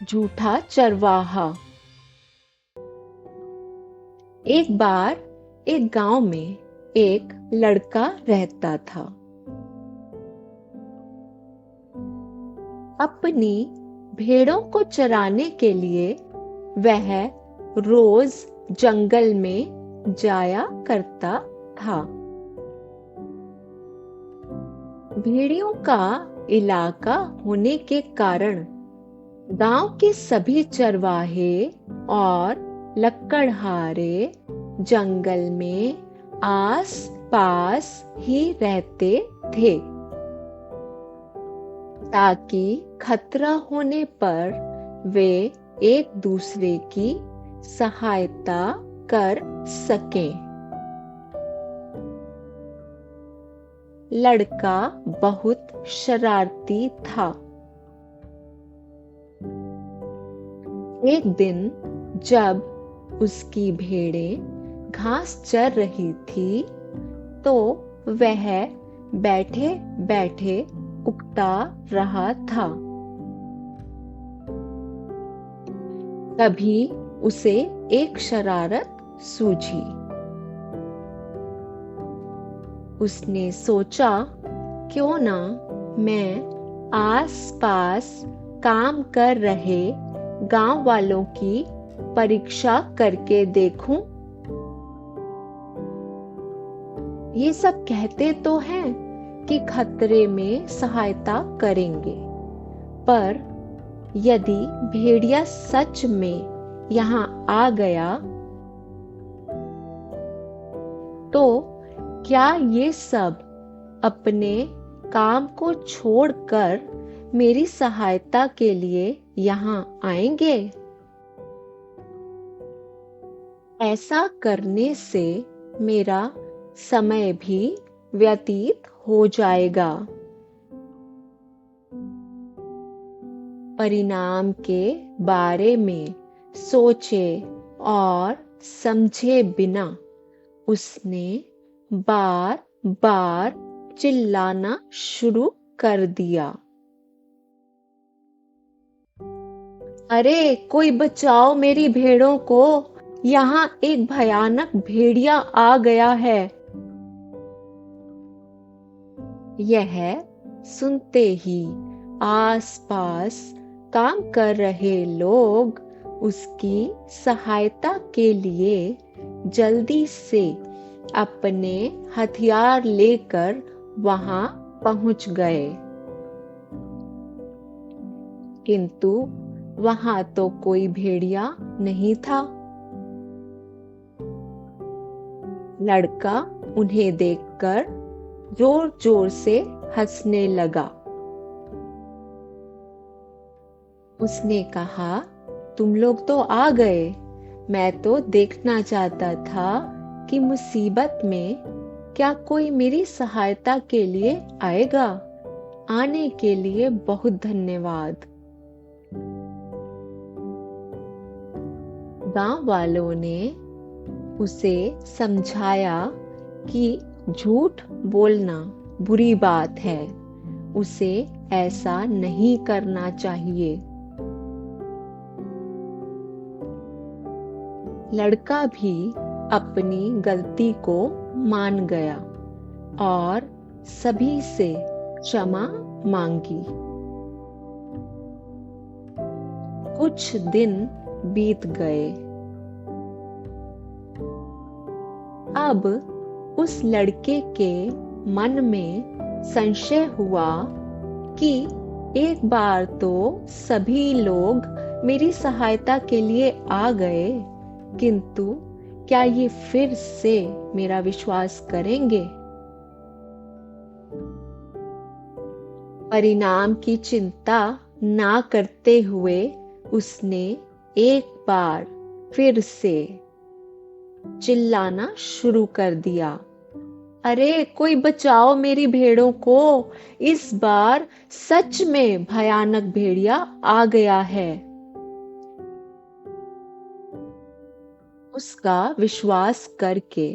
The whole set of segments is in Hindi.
झूठा चरवाहा। एक बार एक गांव में एक लड़का रहता था। अपनी भेड़ों को चराने के लिए वह रोज जंगल में जाया करता था। भेड़ियों का इलाका होने के कारण गांव के सभी चरवाहे और लकड़हारे जंगल में आस पास ही रहते थे, ताकि खतरा होने पर वे एक दूसरे की सहायता कर सकें। लड़का बहुत शरारती था। एक दिन जब उसकी भेड़ें घास चर रही थी, तो वह बैठे बैठे उकता रहा था। तभी उसे एक शरारत सूझी। उसने सोचा, क्यों ना मैं आस-पास काम कर रहे गांव वालों की परीक्षा करके देखूं। ये सब कहते तो हैं कि खतरे में सहायता करेंगे, पर यदि भेड़िया सच में यहाँ आ गया, तो क्या ये सब अपने काम को छोड़कर मेरी सहायता के लिए यहाँ आएंगे? ऐसा करने से मेरा समय भी व्यतीत हो जाएगा। परिणाम के बारे में सोचे और समझे बिना उसने बार बार चिल्लाना शुरू कर दिया। अरे कोई बचाओ मेरी भेड़ों को, यहाँ एक भयानक भेड़िया आ गया है। यह सुनते ही आसपास काम कर रहे लोग उसकी सहायता के लिए जल्दी से अपने हथियार लेकर वहां पहुंच गए। किंतु वहां तो कोई भेड़िया नहीं था। लड़का उन्हें देखकर जोर जोर से हंसने लगा। उसने कहा, तुम लोग तो आ गए। मैं तो देखना चाहता था कि मुसीबत में क्या कोई मेरी सहायता के लिए आएगा। आने के लिए बहुत धन्यवाद। गांव वालों ने उसे समझाया कि झूठ बोलना बुरी बात है, उसे ऐसा नहीं करना चाहिए। लड़का भी अपनी गलती को मान गया और सभी से क्षमा मांगी। कुछ दिन बीत गए। अब उस लड़के के मन में संशय हुआ कि एक बार तो सभी लोग मेरी सहायता के लिए आ गए, किंतु क्या ये फिर से मेरा विश्वास करेंगे? परिणाम की चिंता ना करते हुए उसने एक बार फिर से चिल्लाना शुरू कर दिया। अरे कोई बचाओ मेरी भेड़ों को, इस बार सच में भयानक भेड़िया आ गया है। उसका विश्वास करके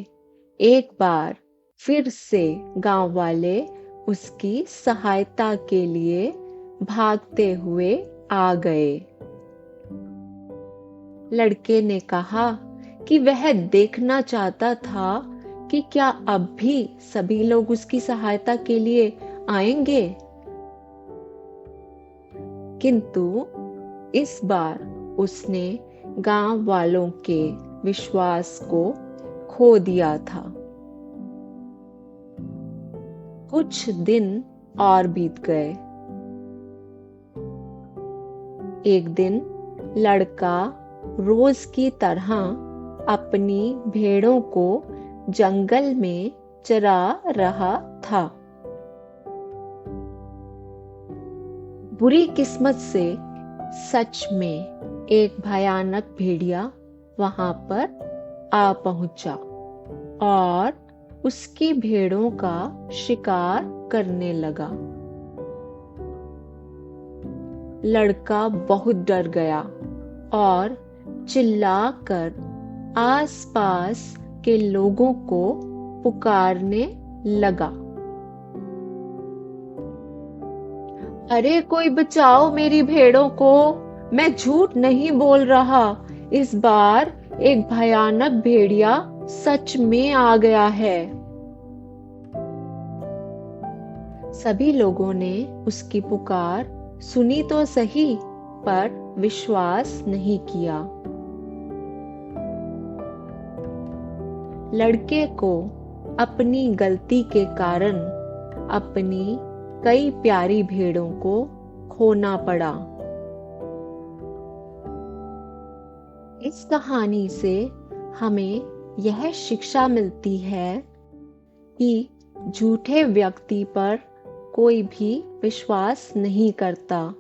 एक बार फिर से गांव वाले उसकी सहायता के लिए भागते हुए आ गए। लड़के ने कहा कि वह देखना चाहता था कि क्या अब भी सभी लोग उसकी सहायता के लिए आएंगे। किंतु इस बार उसने गांव वालों के विश्वास को खो दिया था। कुछ दिन और बीत गए। एक दिन लड़का रोज की तरह अपनी भेड़ों को जंगल में चरा रहा था। बुरी किस्मत से सच में एक भयानक भेड़िया वहां पर आ पहुंचा और उसकी भेड़ों का शिकार करने लगा। लड़का बहुत डर गया और चिल्लाकर आसपास के लोगों को पुकारने लगा, अरे कोई बचाओ मेरी भेड़ों को, मैं झूठ नहीं बोल रहा, इस बार एक भयानक भेड़िया सच में आ गया है। सभी लोगों ने उसकी पुकार सुनी तो सही, पर विश्वास नहीं किया। लड़के को अपनी गलती के कारण अपनी कई प्यारी भेड़ों को खोना पड़ा। इस कहानी से हमें यह शिक्षा मिलती है कि झूठे व्यक्ति पर कोई भी विश्वास नहीं करता।